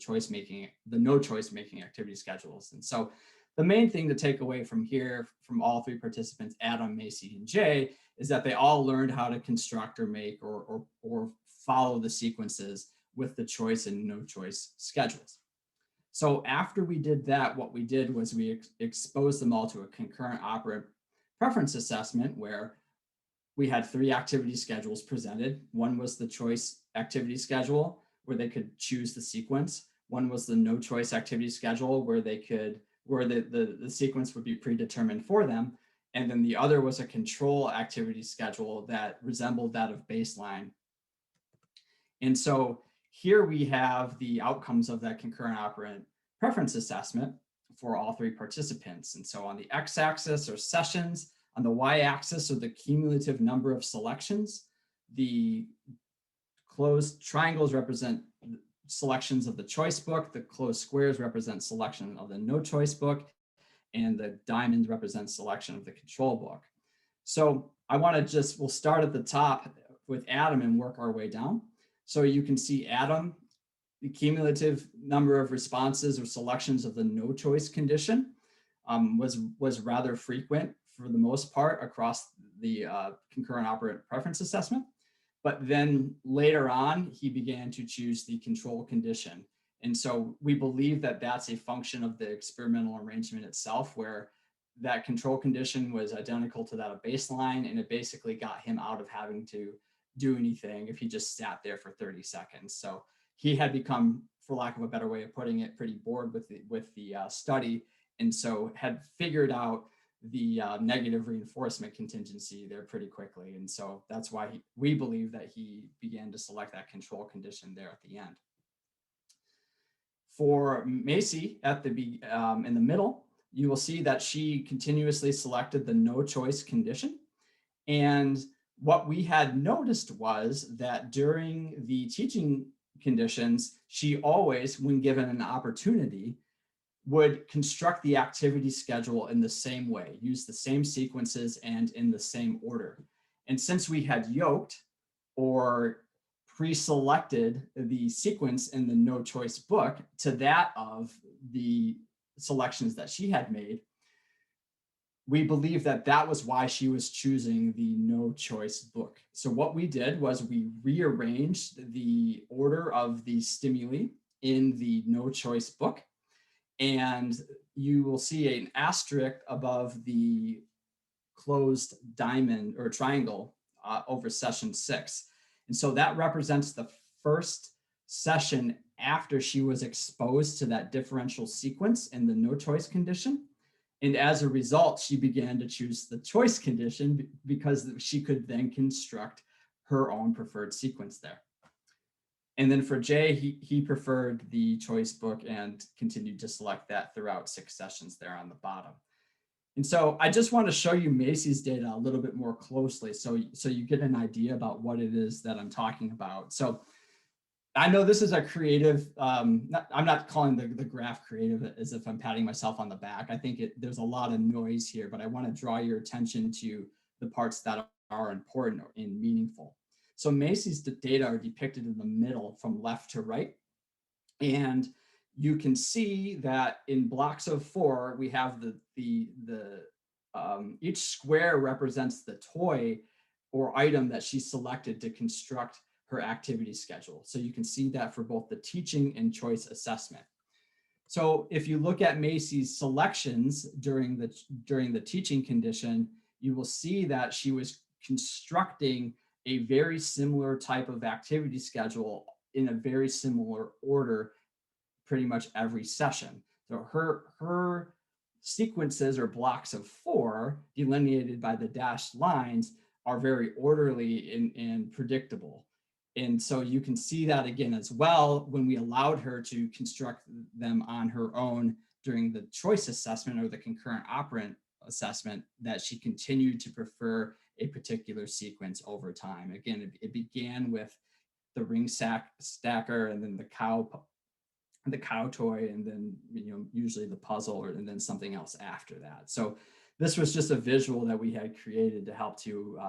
no choice-making activity schedules. And so the main thing to take away from here, from all three participants, Adam, Macy, and Jay, is that they all learned how to construct or make or follow the sequences with the choice and no choice schedules. So after we did that, what we did was we exposed them all to a concurrent operant preference assessment where we had 3 activity schedules presented. One was the choice activity schedule where they could choose the sequence. One was the no choice activity schedule where the sequence would be predetermined for them. And then the other was a control activity schedule that resembled that of baseline. And so here we have the outcomes of that concurrent operant preference assessment for all 3 participants. And so on the x-axis are sessions, on the y-axis are the cumulative number of selections. The closed triangles represent selections of the choice book, the closed squares represent selection of the no choice book, and the diamonds represent selection of the control book. So I want to we'll start at the top with Adam and work our way down. So you can see Adam, the cumulative number of responses or selections of the no choice condition was rather frequent for the most part across the concurrent operant preference assessment. But then later on, he began to choose the control condition. And so we believe that that's a function of the experimental arrangement itself, where that control condition was identical to that of baseline, and it basically got him out of having to do anything if he just sat there for 30 seconds. So he had become, for lack of a better way of putting it, pretty bored with the study, and so had figured out the negative reinforcement contingency there pretty quickly. And so that's why we believe that he began to select that control condition there at the end. For Macy at in the middle, you will see that she continuously selected the no choice condition. And what we had noticed was that during the teaching conditions, she always, when given an opportunity, would construct the activity schedule in the same way, use the same sequences and in the same order. And since we had yoked or pre-selected the sequence in the no choice book to that of the selections that she had made, we believe that that was why she was choosing the no choice book. So what we did was we rearranged the order of the stimuli in the no choice book. And you will see an asterisk above the closed diamond or triangle over session 6. And so that represents the first session after she was exposed to that differential sequence in the no choice condition. And as a result, she began to choose the choice condition because she could then construct her own preferred sequence there. And then for Jay, he preferred the choice book and continued to select that throughout 6 sessions there on the bottom. And so I just want to show you Macy's data a little bit more closely so you get an idea about what it is that I'm talking about. So I know this is a creative, I'm not calling the graph creative as if I'm patting myself on the back. I think there's a lot of noise here, but I want to draw your attention to the parts that are important and meaningful. So Macy's data are depicted in the middle from left to right. And you can see that in blocks of 4, we have each square represents the toy or item that she selected to construct her activity schedule. So you can see that for both the teaching and choice assessment. So if you look at Macy's selections during the teaching condition, you will see that she was constructing a very similar type of activity schedule in a very similar order pretty much every session. So her sequences or blocks of 4 delineated by the dashed lines are very orderly and predictable. And so you can see that again as well when we allowed her to construct them on her own during the choice assessment or the concurrent operant assessment, that she continued to prefer a particular sequence over time. Again, it began with the ring stacker, and then the cow toy, and then usually the puzzle, and then something else after that. So this was just a visual that we had created to help to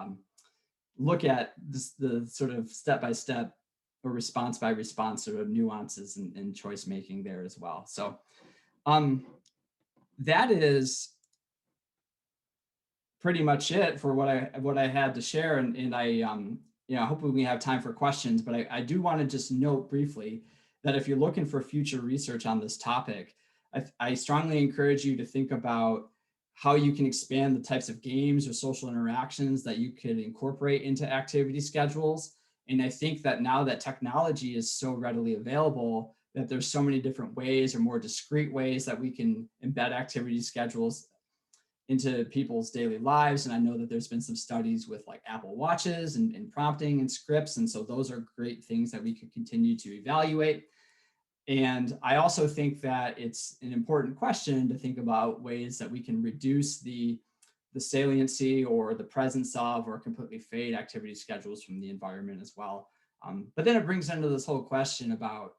look at the sort of step-by-step or response by response sort of nuances and choice making there as well. So that is pretty much it for what I had to share. And I hopefully we have time for questions, but I do want to just note briefly that if you're looking for future research on this topic, I strongly encourage you to think about how you can expand the types of games or social interactions that you could incorporate into activity schedules. And I think that now that technology is so readily available, that there's so many different ways or more discrete ways that we can embed activity schedules into people's daily lives. And I know that there's been some studies with like Apple Watches and prompting and scripts. And so those are great things that we could continue to evaluate. And I also think that it's an important question to think about ways that we can reduce the saliency or the presence of or completely fade activity schedules from the environment as well. But then it brings into this whole question about,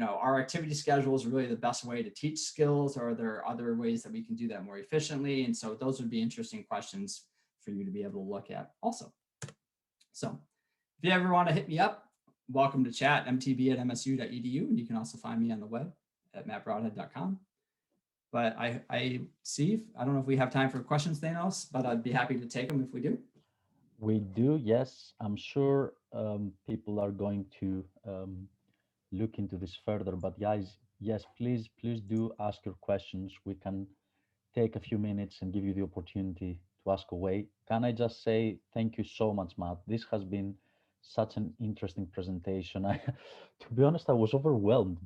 are activity schedules really the best way to teach skills, or are there other ways that we can do that more efficiently? And so those would be interesting questions for you to be able to look at also. So if you ever want to hit me up, welcome to chat, mtb@msu.edu. And you can also find me on the web at mattbroadhead.com. But I see, I don't know if we have time for questions, Thanos, but I'd be happy to take them if we do. We do, yes. I'm sure people are going to look into this further, but guys, yes, please do ask your questions. We can take a few minutes and give you the opportunity to ask away. Can I just say thank you so much, Matt? This has been such an interesting presentation. To be honest, I was overwhelmed.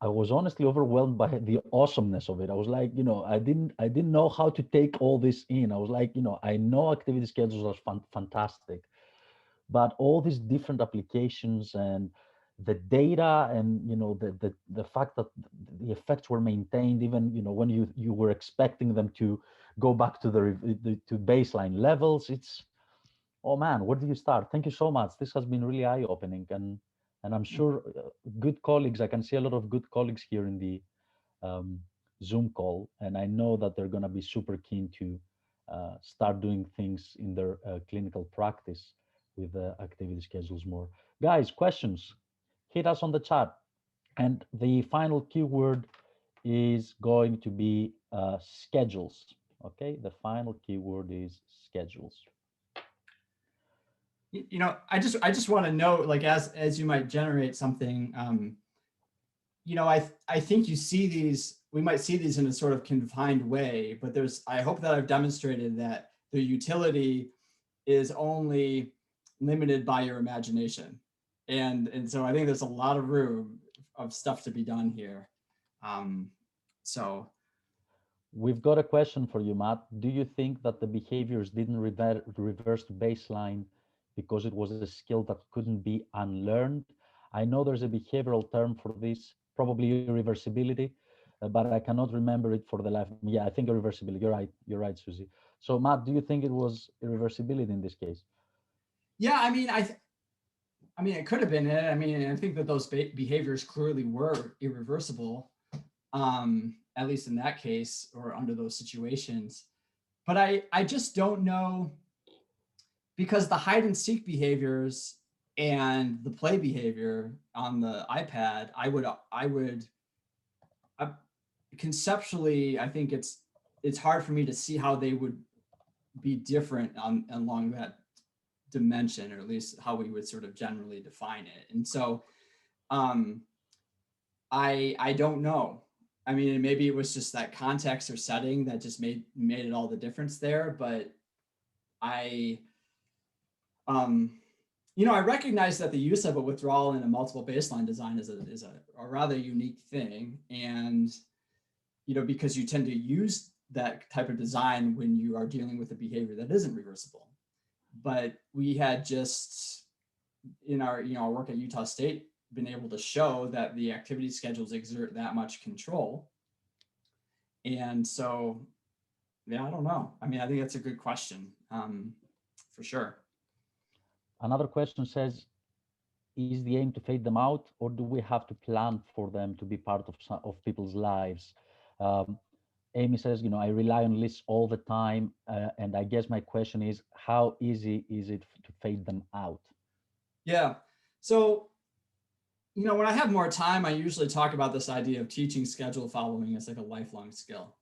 I was honestly overwhelmed by the awesomeness of it. I was like, I didn't know how to take all this in. I was like, I know activity schedules are fantastic, but all these different applications and the data and the fact that the effects were maintained even when you were expecting them to go back to to baseline levels. It's, oh man, where do you start? Thank you so much. This has been really eye-opening, and I'm sure good colleagues, I can see a lot of good colleagues here in the Zoom call, and I know that they're going to be super keen to start doing things in their clinical practice with activity schedules more. Guys, questions, hit us on the chat. And the final keyword is going to be schedules. Okay, the final keyword is schedules. I just want to note, like, as you might generate something, I think you see these, we might see these in a sort of confined way, but I hope that I've demonstrated that the utility is only limited by your imagination. And so I think there's a lot of room of stuff to be done here. So we've got a question for you, Matt. Do you think that the behaviors didn't reverse to baseline because it was a skill that couldn't be unlearned? I know there's a behavioral term for this, probably irreversibility, but I cannot remember it for the life. Yeah, I think irreversibility. You're right, Susie. So Matt, do you think it was irreversibility in this case? Yeah, I mean, it could have been it. I mean, I think that those behaviors clearly were irreversible, at least in that case or under those situations. But I just don't know, because the hide and seek behaviors and the play behavior on the iPad, I would conceptually, I think it's hard for me to see how they would be different along that dimension, or at least how we would sort of generally define it. And so I don't know. I mean, maybe it was just that context or setting that just made it all the difference there. But I recognize that the use of a withdrawal in a multiple baseline design is a rather unique thing. And, because you tend to use that type of design when you are dealing with a behavior that isn't reversible. But we had just in our, our work at Utah State been able to show that the activity schedules exert that much control. And so, yeah, I don't know. I mean, I think that's a good question, for sure. Another question says, is the aim to fade them out, or do we have to plan for them to be part of people's lives? Amy says, I rely on lists all the time, and I guess my question is, how easy is it to fade them out? Yeah. So, when I have more time, I usually talk about this idea of teaching schedule following as like a lifelong skill.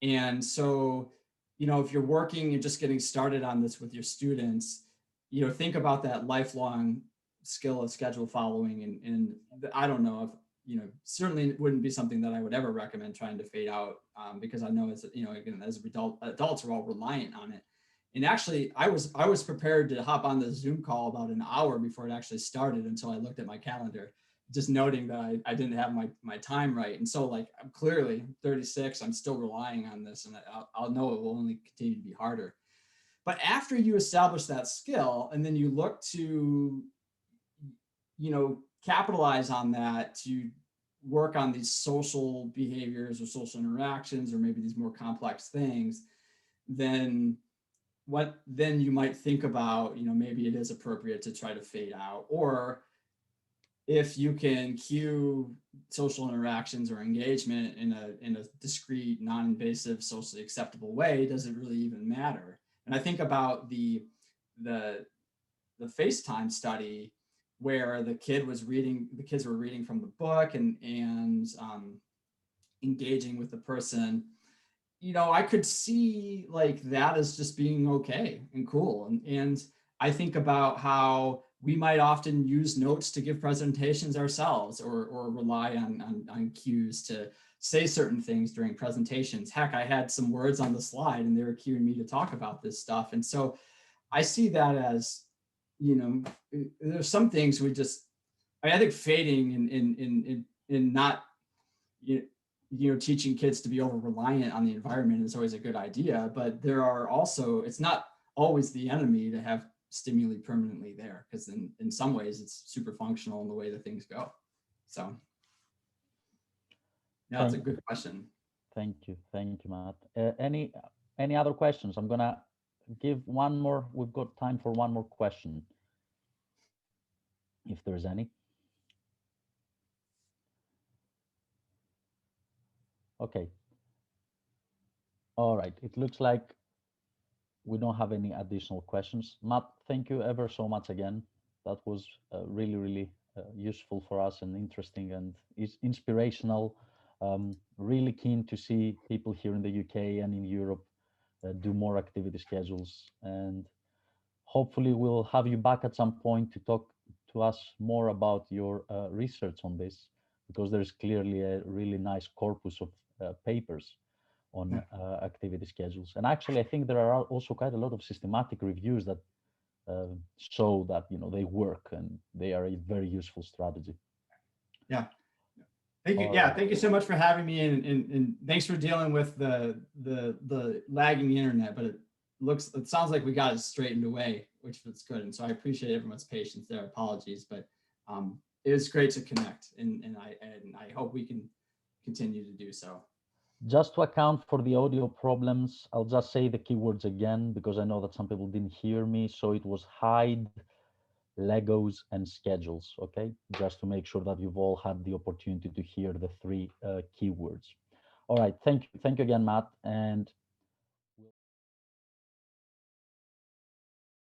And so, if you're working and just getting started on this with your students, think about that lifelong skill of schedule following. And I don't know if, certainly it wouldn't be something that I would ever recommend trying to fade out, because I know it's, again, as adults are all reliant on it. And actually, I was prepared to hop on the Zoom call about an hour before it actually started until I looked at my calendar, just noting that I didn't have my time right. And so like, I'm clearly 36, I'm still relying on this, and I'll know it will only continue to be harder. But after you establish that skill, and then you look to, capitalize on that to work on these social behaviors or social interactions, or maybe these more complex things, then you might think about, maybe it is appropriate to try to fade out. Or if you can cue social interactions or engagement in a discrete, non-invasive, socially acceptable way, does it really even matter? And I think about the FaceTime study where the kids were reading from the book and engaging with the person. I could see like that as just being okay and cool. And I think about how we might often use notes to give presentations ourselves, or rely on cues to say certain things during presentations. Heck, I had some words on the slide and they were cueing me to talk about this stuff. And so I see that as, there's some things I think fading in not, teaching kids to be over reliant on the environment is always a good idea, but there are also, it's not always the enemy to have stimuli permanently there, because in some ways it's super functional in the way that things go. So yeah, that's a good question. Thank you, Matt. Any other questions? I'm gonna give one more. We've got time for one more question, if there's any. Okay. All right. It looks like we don't have any additional questions. Matt, thank you ever so much again. That was really, really useful for us and interesting and is inspirational. Really keen to see people here in the UK and in Europe do more activity schedules. And hopefully we'll have you back at some point to talk to us more about your research on this, because there's clearly a really nice corpus of papers on activity schedules. And actually, I think there are also quite a lot of systematic reviews that show that they work and they are a very useful strategy. Yeah. Thank you. Yeah, thank you so much for having me, and thanks for dealing with the lagging internet. But it sounds like we got it straightened away, which was good. And so I appreciate everyone's patience there. Apologies, but it was great to connect, and I hope we can continue to do so. Just to account for the audio problems, I'll just say the keywords again, because I know that some people didn't hear me. So it was hide, Legos, and schedules. Okay, just to make sure that you've all had the opportunity to hear the three keywords. All right, thank you again, Matt. And